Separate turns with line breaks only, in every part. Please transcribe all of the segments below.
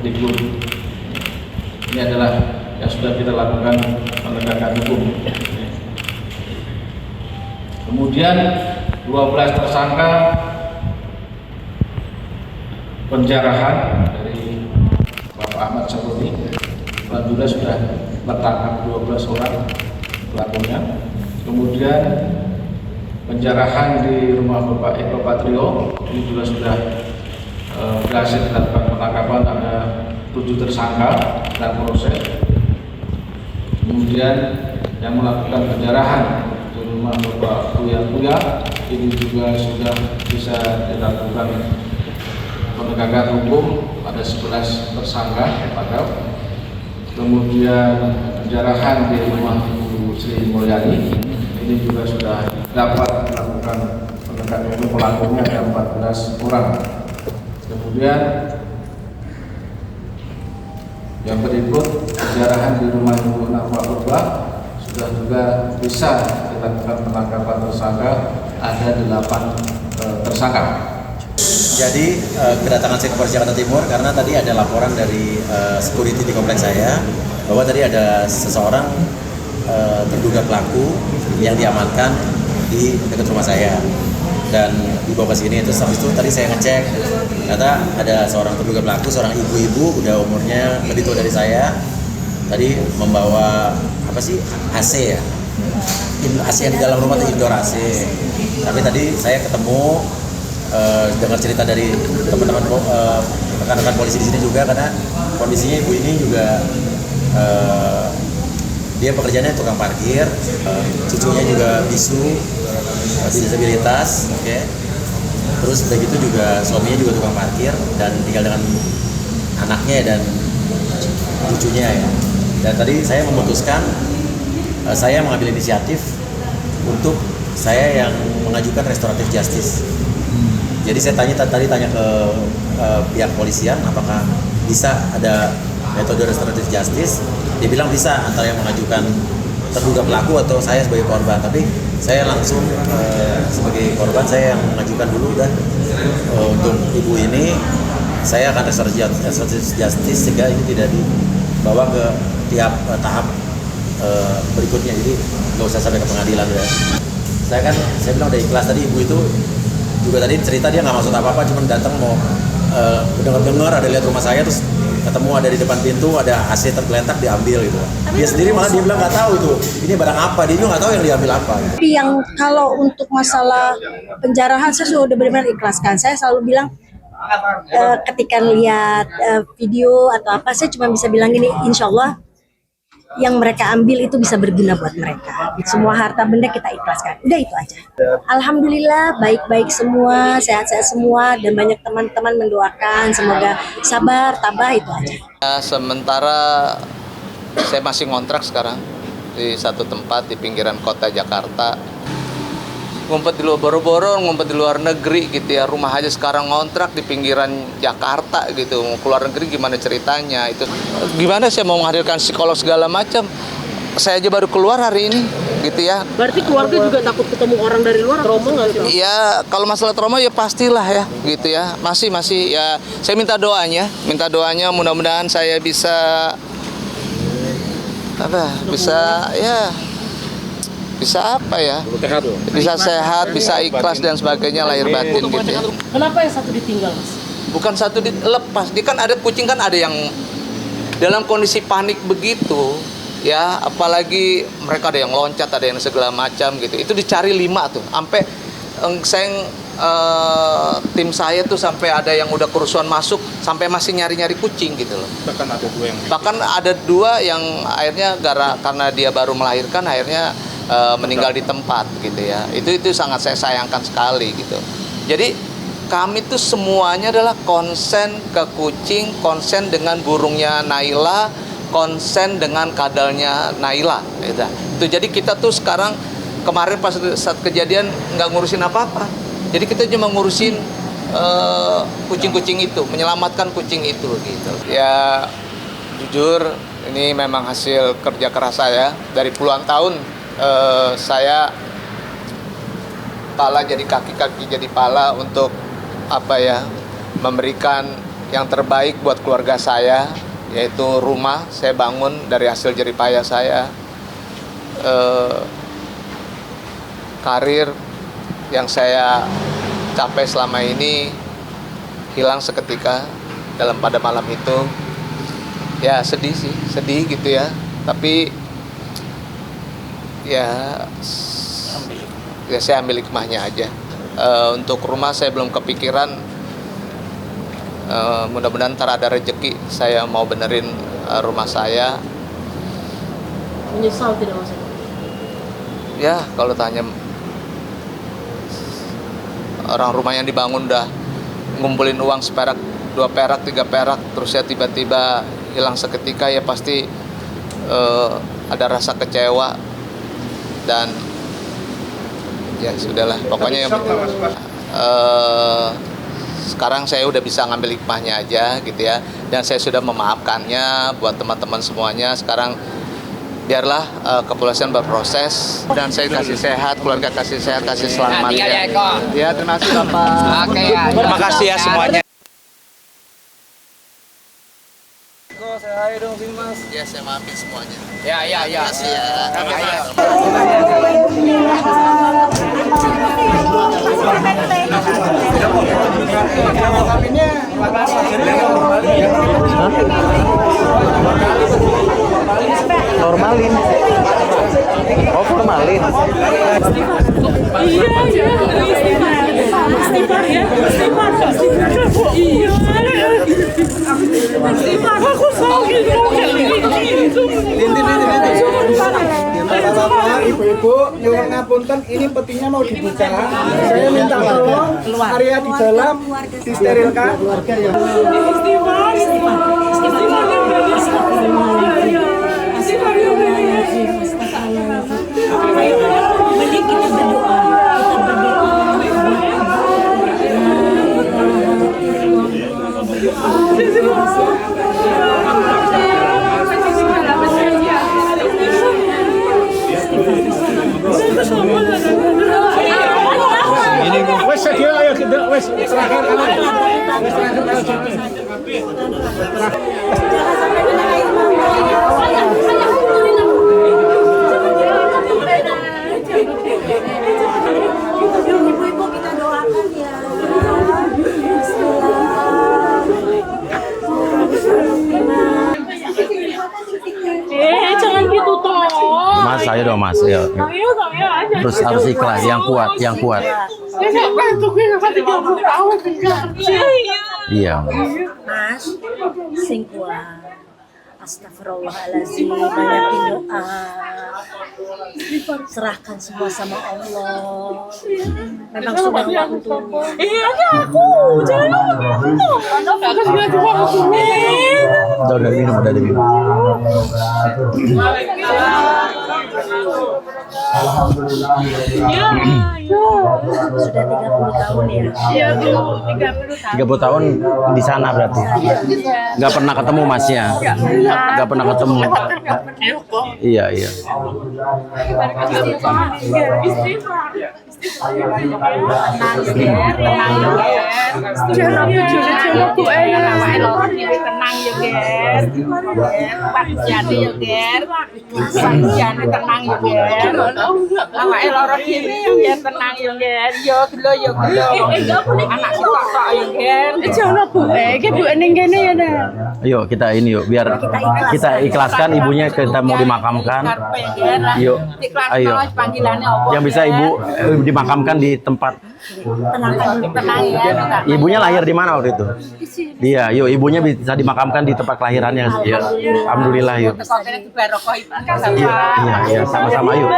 Mendikbud. Ini adalah yang sudah kita lakukan penegakan hukum. Kemudian 12 tersangka penjarahan dari Bapak Ahmad Saruni, alhamdulillah sudah tertangkap 12 orang pelakunya. Kemudian penjarahan di rumah Bapak Eko Patrio ini juga sudah berhasil dilakukan penangkapan, ada 7 tersangka dalam proses. Kemudian yang melakukan penjarahan di rumah Bapak Kuya ini juga sudah bisa dilakukan penegakan hukum pada 11 tersangka. Kemudian penjarahan di rumah Bu Sri Mulyani ini juga sudah dapat melakukan penegakan hukum, pelakunya ada 14 orang. Kemudian yang berikut penjarahan di rumah Ibu Nafa Purba sudah juga bisa dilakukan penangkapan tersangka, ada 8 tersangka.
Jadi kedatangan saya ke Polres Jakarta Timur karena tadi ada laporan dari security di kompleks saya bahwa tadi ada seseorang terduga pelaku yang diamankan di dekat rumah saya dan dibawa ke sini. Terus habis itu tadi saya ngecek, ternyata ada seorang terduga pelaku, seorang ibu-ibu udah umurnya lebih tua dari saya. Tadi membawa apa sih, AC ya, AC yang di dalam rumah itu indoor AC. Tapi tadi saya ketemu, dengar cerita dari teman-teman rekan-rekan polisi di sini juga, karena kondisinya ibu ini juga dia pekerjaannya tukang parkir, cucunya juga bisu, disabilitas, oke. Terus begitu juga suaminya juga tukang parkir dan tinggal dengan anaknya dan cucunya ya. Dan tadi saya memutuskan, saya mengambil inisiatif untuk saya yang mengajukan restoratif justice. Jadi saya tanya ke pihak polisian apakah bisa ada metode restoratif justice. Dia bilang bisa, antara yang mengajukan terduga pelaku atau saya sebagai korban. Tapi saya langsung sebagai korban, saya yang mengajukan dulu dan untuk ibu ini saya akan restoratif justice sehingga ini tidak dibawa ke tiap tahap berikutnya. Jadi nggak usah sampai ke pengadilan ya. Saya bilang udah ikhlas. Tadi ibu itu juga tadi cerita dia nggak maksud apa-apa, cuma datang mau dengar ada lihat rumah saya, terus ketemu ada di depan pintu ada AC tergeletak, diambil gitu. Dia sendiri malah dia bilang nggak tahu itu ini barang apa, dia juga nggak tahu yang diambil apa. Gitu.
Tapi yang kalau untuk masalah penjarahan saya sudah benar-benar ikhlaskan. Saya selalu bilang ketika lihat video atau apa, saya cuma bisa bilang gini, insya Allah yang mereka ambil itu bisa berguna buat mereka. Semua harta benda kita ikhlaskan. Udah itu aja. Alhamdulillah baik-baik semua, sehat-sehat semua, dan banyak teman-teman mendoakan semoga sabar, tabah, itu aja.
Sementara saya masih ngontrak sekarang di satu tempat di pinggiran kota Jakarta. Ngumpet di luar, boro-boro ngumpet di luar negeri gitu ya. Rumah aja sekarang ngontrak di pinggiran Jakarta gitu. Mau keluar negeri gimana ceritanya? Itu gimana saya mau menghadirkan psikolog segala macam. Saya aja baru keluar hari ini gitu ya.
Berarti keluarga juga takut ketemu orang dari luar, trauma nggak sih?
Ya kalau masalah trauma ya pastilah ya gitu ya. Masih ya saya minta doanya mudah-mudahan saya bisa bisa sehat, bisa ikhlas dan sebagainya, lahir batin gitu ya.
Kenapa yang satu ditinggal, Mas?
Bukan satu dilepas, dia kan ada kucing kan ada yang dalam kondisi panik begitu ya, apalagi mereka ada yang loncat, ada yang segala macam gitu. Itu dicari 5 tuh, sampai tim saya tuh sampai ada yang udah kerusuhan masuk, sampai masih nyari-nyari kucing gitu loh. Bahkan ada dua yang akhirnya karena dia baru melahirkan akhirnya meninggal di tempat gitu ya. Itu sangat saya sayangkan sekali gitu. Jadi kami tuh semuanya adalah konsen ke kucing, konsen dengan burungnya Naila, konsen dengan kadalnya Naila gitu. Itu jadi kita tuh sekarang kemarin pas saat kejadian nggak ngurusin apa-apa. Jadi kita cuma ngurusin kucing-kucing itu, menyelamatkan kucing itu gitu. Ya jujur ini memang hasil kerja keras saya dari puluhan tahun. Saya pala jadi kaki, kaki jadi pala untuk memberikan yang terbaik buat keluarga saya, yaitu rumah saya bangun dari hasil jeripaya saya, karir yang saya capai selama ini hilang seketika pada malam itu. Ya sedih sih, sedih gitu ya. Tapi ya saya ambil hikmahnya aja. Untuk rumah saya belum kepikiran. Mudah-mudahan ntar ada rezeki saya mau benerin rumah saya.
Menyesal tidak Mas?
Ya kalau tanya orang rumah yang dibangun udah ngumpulin uang seperak, 2 perak, 3 perak, terus ya tiba-tiba hilang seketika, ya pasti ada rasa kecewa. Dan ya sudahlah, pokoknya yang sekarang saya udah bisa ngambil hikmahnya aja gitu ya, dan saya sudah memaafkannya buat teman-teman semuanya. Sekarang biarlah kepolisian berproses, dan saya kasih sehat, keluarga kasih sehat, kasih selamat ya. Ya, terima kasih Bapak. Oke ya. Terima kasih ya semuanya.
Saya dong sini Mas.
Ya, saya maafin semuanya.
Ya.
Terima kasih ya.
Formalin. Oh, formalin.
Aku sakit.
Bapak, ibu-ibu, nyuwun ngapunten, ini petinya mau dibuka. Saya minta tolong area di dalam disterilkan.
Mending kita berdoa.
Ini wes dia ayo kita wes serahkan kanan.
Ibu-ibu kita doakan ya.
Jangan gitu toh.
Mas, ayo dong Mas. Ayo.
Ayo aja.
Terus harus ikhlas, yang kuat.
Ya enggak bantu gue enggak 30 tahun kerja.
Iya.
Mas, sing kuat. Astagfirullahaladzim, banyakin doa. Serahkan semua sama Allah. Memang sudah waktu.
Iya aku. Jangan gitu. Enggak kasih lagi waktu.
Udah minum, udah minum.
Ya.
Sudah 30 tahun ya.
Iya tuh 30 tahun.
30 tahun di sana berarti. Nggak pernah ketemu Masnya. Nggak pernah ketemu. Iya. Ayo kita ini yuk, biar kita ikhlaskan ibunya, kita mau dimakamkan. Yuk, ayo. Yang bisa ibu dimakamkan di tempat. Ibunya lahir di mana waktu itu? Iya, yuk ibunya bisa dimakamkan di tempat kelahirannya. Ya, alhamdulillah yuk. Iya, sama-sama yuk.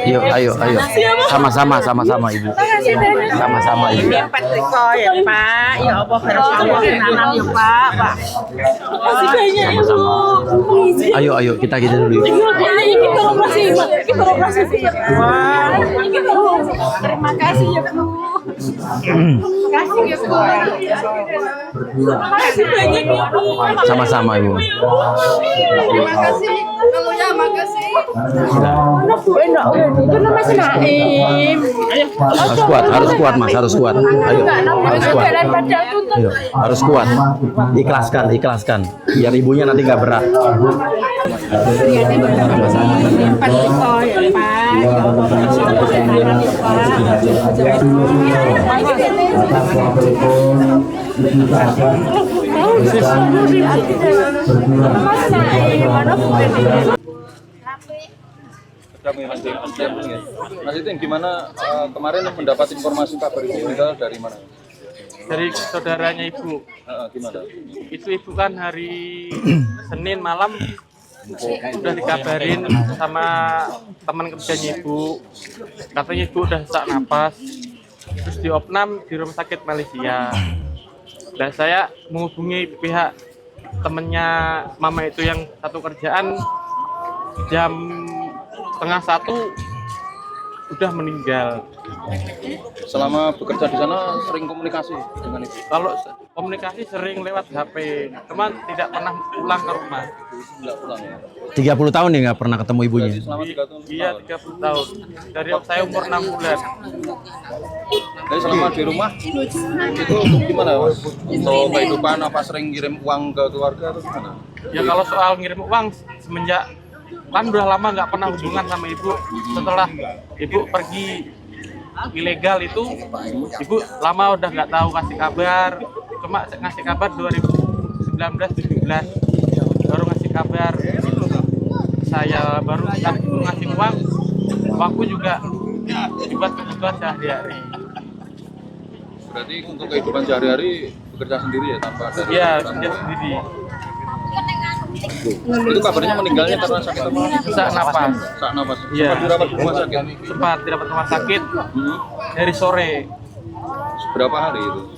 Yuk, ayo. Sama-sama ibu. Sama-sama ibu.
Ya Pak, ya Allah bersama nanam ya Pak. Masih banyak ibu.
Ayo kita dulu.
Kita operasi. Terima kasih ya Bu. Terima kasih ya Bu. Terima kasih banyak ya Bu.
Sama-sama ibu.
Terima kasih. Makasih. Anak bu enak, itu nama Mas Naim.
Harus kuat Mas, harus kuat. Ayo, harus kuat. Ayo, harus kuat. Ikhlaskan. Biar ibunya nanti nggak berat.
Mas itu gimana kemarin mendapat informasi kabar ibu meninggal dari mana?
Dari saudaranya ibu.
Gimana?
Itu ibu kan hari Senin malam udah dikabarin sama teman kerjanya ibu, katanya ibu udah sesak napas, terus diopnam di rumah sakit Malaysia. Dan saya menghubungi pihak temennya mama itu yang satu kerjaan, jam 12:30 udah meninggal.
Selama bekerja di sana sering komunikasi dengan ibu?
Kalau komunikasi sering lewat HP, teman tidak pernah pulang ke rumah.
Nggak pulang ya?
30 tahun nih nggak pernah ketemu ibunya.
Selama 3 tahun?
Iya, 30 tahun. Dari saya umur 6 bulan.
Jadi selama di rumah itu gimana Mas? Untuk kehidupan apa sering kirim uang ke keluarga atau gimana?
Ya kalau soal ngirim uang semenjak kan udah lama nggak pernah hubungan sama ibu. Setelah ibu pergi ilegal itu, ibu lama udah nggak tahu kasih kabar. Cuma ngasih kabar 2019-17 baru ngasih kabar. Saya baru ibu ngasih uangku juga buat kebutuhan sehari-hari.
Berarti untuk kehidupan sehari-hari bekerja sendiri ya tanpa ada?
Iya, kerja sendiri.
Itu kabarnya meninggalnya karena sakit apa?
Sesak napas.
Sesak napas.
Iya.
Sempat dirawat di rumah sakit?
Sempat dirawat rumah sakit dari sore.
Berapa hari itu?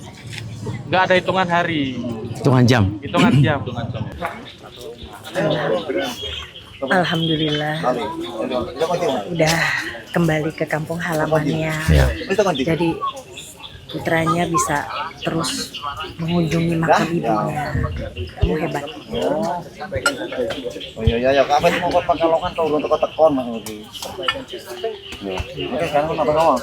Nggak ada hitungan hari,
Hitungan jam.
hitungan jam.
Alhamdulillah udah kembali ke kampung halamannya. Jadi putranya bisa terus mengunjungi makam ibunya. Kamu hebat.
Oh iya, kapan mau ke Pekalongan turun ke Tekon Mas. Oke, sekarang apa kamu?